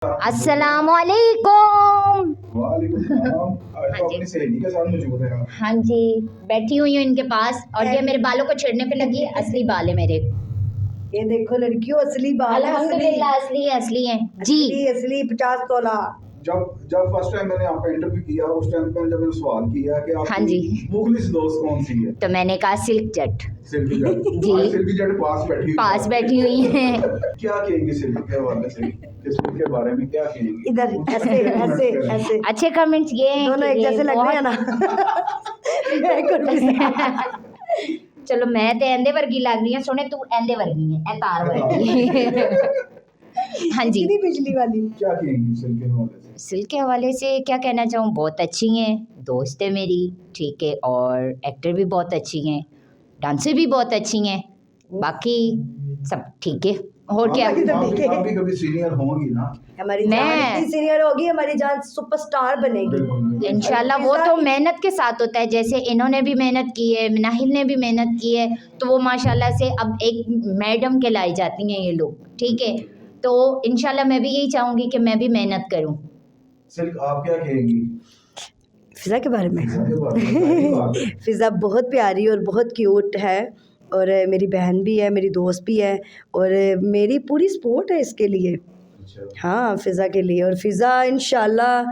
अस्सलाम वालेकुम। वालेकुम सलाम। तो अपनी सहेली के साथ मौजूद है आप? हाँ जी, बैठी हुई हूँ इनके पास और ये मेरे बालों को छेड़ने पे लगी है। असली बाल है मेरे, ये देखो लड़कियों, असली बाल है, अल्हम्दुलिल्लाह असली है जी। असली 50 तोला। जब फर्स्ट टाइम मैंने आपका इंटरव्यू किया उस टाइम पे जब मैंने सवाल किया कि हाँ जी। आपकी मुखलिस दोस्त कौन सी है, तो मैंने कहा सिल्क जट सिल्की जट। जी। आज सिल्की जट पास बैठी हुई है। क्या कहेंगे सिल्की के हवाले से, सिल्की के बारे में क्या कहेंगे? इधर ऐसे ऐसे ऐसे अच्छे कमेंट्स ये हैं दोनों कि एक ये जैसे लग रहे हैं ना। चलो मैं तो एंदे वर्गी लग रही हूँ, सुने तू एंदे वर्गी है, ए तार वर्गी। हाँ जी। कितनी बिजली वाली। क्या कहेंगे सिल्क के हवाले से? सिल्क के हवाले से क्या कहना चाहूँ, बहुत अच्छी हैं, दोस्त है मेरी, ठीक है, और एक्टर भी बहुत अच्छी हैं, डांसर भी बहुत अच्छी हैं, बाकी सब ठीक है। और क्या, आप भी कभी सीनियर होंगी ना? हमारी जान इतनी सीनियर होगी, हमारी जान सुपरस्टार बनेगी इंशाल्लाह। वो तो मेहनत के साथ होता है, जैसे इन्होंने भी मेहनत की है, नाहिल ने भी मेहनत की है, तो वो माशाल्लाह से अब एक मैडम कहलाई जाती हैं ये लोग, ठीक है। तो इंशाल्लाह मैं भी यही चाहूँगी कि मैं भी मेहनत करूँ। सिल्क आप क्या कहेंगी फिजा के बारे में? फिजा के बारे में? फिजा बहुत प्यारी और बहुत क्यूट है, और मेरी बहन भी है, मेरी दोस्त भी है, और मेरी पूरी सपोर्ट है इसके लिए। अच्छा। हाँ, फिजा के लिए, और फिजा इंशाल्लाह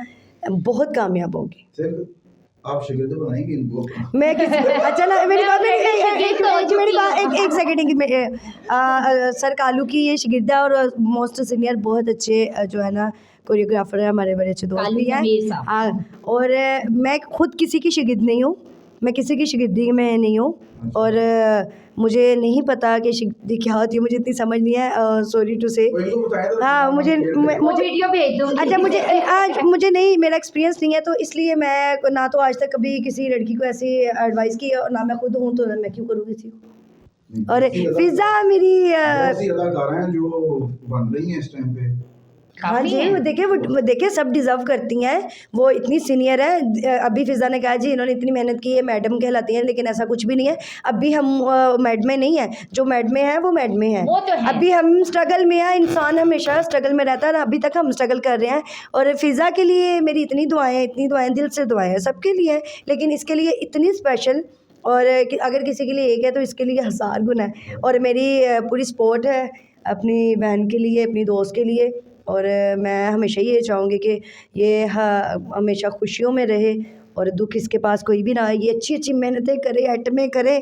बहुत कामयाब होगी। सिल्क आप शिगिर्द बनाएंगे इनको? मैं किस अच्छा ना मेरी बात एक सेकंड सर कालू की ये शिगिर्द है, और मोस्ट सीनियर बहुत अच्छे जो है ना कोरियोग्राफर है, हमारे बड़े अच्छे दोस्त भी हैं। हाँ, और मैं खुद किसी की शिगिर्द नहीं हूँ, मैं किसी की शिगिर्दी में नहीं हूँ, और मुझे नहीं पता कि शिगिर्दी क्या होती है, मुझे इतनी समझ नहीं है, सॉरी टू से। हाँ, मुझे वीडियो भेज दूँगी। अच्छा, मुझे नहीं, मेरा एक्सपीरियंस नहीं है, तो इसलिए मैं ना तो आज तक कभी किसी लड़की को ऐसी एडवाइस की है, और ना मैं खुद हूँ, तो मैं क्यों करूँ किसी को। और फिजा मेरी अदाकारा हैं जो बन रही हैं इस टाइम पे। हाँ जी, वो देखिए सब डिज़र्व करती हैं, वो इतनी सीनियर है। अभी फिजा ने कहा जी इन्होंने इतनी मेहनत की है, मैडम कहलाती हैं, लेकिन ऐसा कुछ भी नहीं है। अभी हम मैडमें नहीं हैं, जो मैडमें हैं वो मैडमें हैं। तो अभी हम स्ट्रगल में हैं, इंसान हमेशा स्ट्रगल में रहता है, और अभी तक हम स्ट्रगल कर रहे हैं। और फिजा के लिए मेरी इतनी दुआएं दिल से दुआएं हैं, सबके लिए हैं, लेकिन इसके लिए इतनी स्पेशल, और अगर किसी के लिए एक है तो इसके लिए 1000 गुना है। और मेरी पूरी सपोर्ट है अपनी बहन के लिए, अपनी दोस्त के लिए, और मैं हमेशा ये चाहूँगी कि ये हमेशा खुशियों में रहे, और दुख इसके पास कोई भी ना आए। ये अच्छी मेहनतें करे, एटमें करे,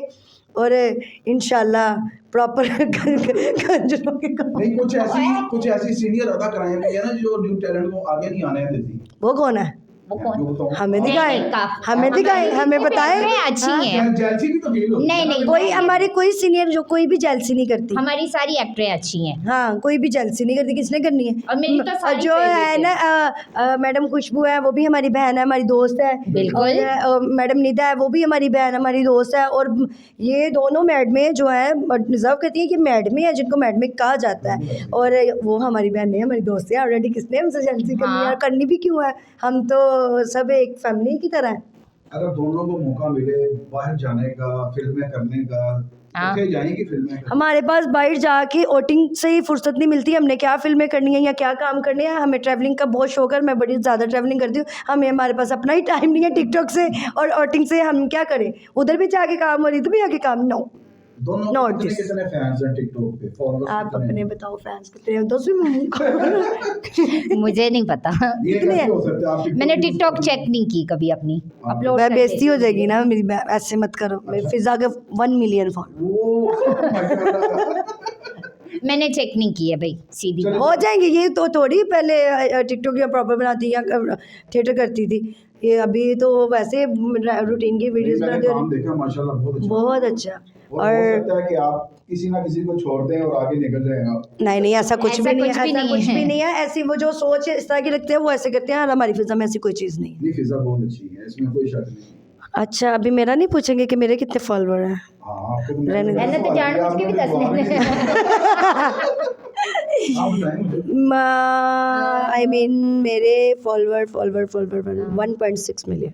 और इंशाल्लाह प्रॉपर कंजरों के काम। नहीं, कुछ ऐसी सीनियर अदाकाराएं भी है ना जो न्यू टैलेंट को आगे नहीं आने देती। वो कौन है? वो कौन? हमें दिखाएं, हमें बताएं। अच्छी हैं। जेलसी भी तो फील होती है। नहीं, कोई हमारे कोई सीनियर जो कोई भी जेलसी नहीं करती। हमारी सारी एक्टरें अच्छी हैं। हाँ, कोई भी जेलसी नहीं करती, किसने करनी है? और मेरी तो सारी जो है ना मैडम खुशबू है, वो भी हमारी बहन है, हमारी दोस्त है। बिल्कुल। और मैडम निदा है, वो भी हमारी बहन, हमारी दोस्त है। और ये दोनों मैडमें जो है डिजर्व करती है कि मैडमें है, जिनको मैडमें कहा जाता है, और वो हमारी बहन नहीं, हमारी दोस्त है ऑलरेडी। किसने हमसे जेलसी करनी है? करनी भी क्यों है? हम तो सब एक फैमिली की तरह है। अगर दोनों को मौका मिले बाहर जाने का, फिल्में करने का, तो जाएंगी फिल्में? हमारे पास बाहर जाके ओटिंग से ही फुर्सत नहीं मिलती, हमने क्या फिल्में करनी है या क्या काम करने हैं। हमें ट्रैवलिंग का बहुत शौक है, मैं बड़ी ज़्यादा ट्रैवलिंग करती हूँ। हमारे पास अपना ही टाइम नहीं है टिकटॉक से और ओटिंग से हम क्या करें। उधर भी जाके काम हो रही, तो भी जाके काम नो। दोनों कितने फैंस हैं टिकटॉक पे? फॉलोअर्स आप अपने बताओ, फैंस कितने हैं? 10 मुझे नहीं पता, मैंने टिकटॉक चेक नहीं की कभी अपनी अपलोड। मैं बेइज्जती हो जाएगी ना मेरी, ऐसे मत करो। फिजा के 1 मिलियन मैंने चेक नहीं की है भाई, सीधी हो जाएंगे। ये तो थोड़ी पहले टिकटॉक या प्रॉपर बनाती या थिएटर करती थी, ये अभी तो वैसे रूटीन की वीडियोस बनाते हैं। देखा माशाल्लाह बहुत अच्छा। और हो सकता है कि आप किसी ना किसी को छोड़ दें और आगे निकल जाएगा। नहीं, ऐसा कुछ भी नहीं है। ऐसी वो जो सोच इस तरह की रखते हैं वो ऐसे करते हैं, और हमारी फिजा में ऐसी कोई चीज़ नहीं है। फिजा बहुत अच्छी है, इसमें कोई शक नहीं। अच्छा, अभी मेरा नहीं पूछेंगे कि मेरे कितने फॉलोअर हैं? मैंने तो जानबूझ के भी दसने I mean मेरे फॉलोअर 1.6 मिलियन।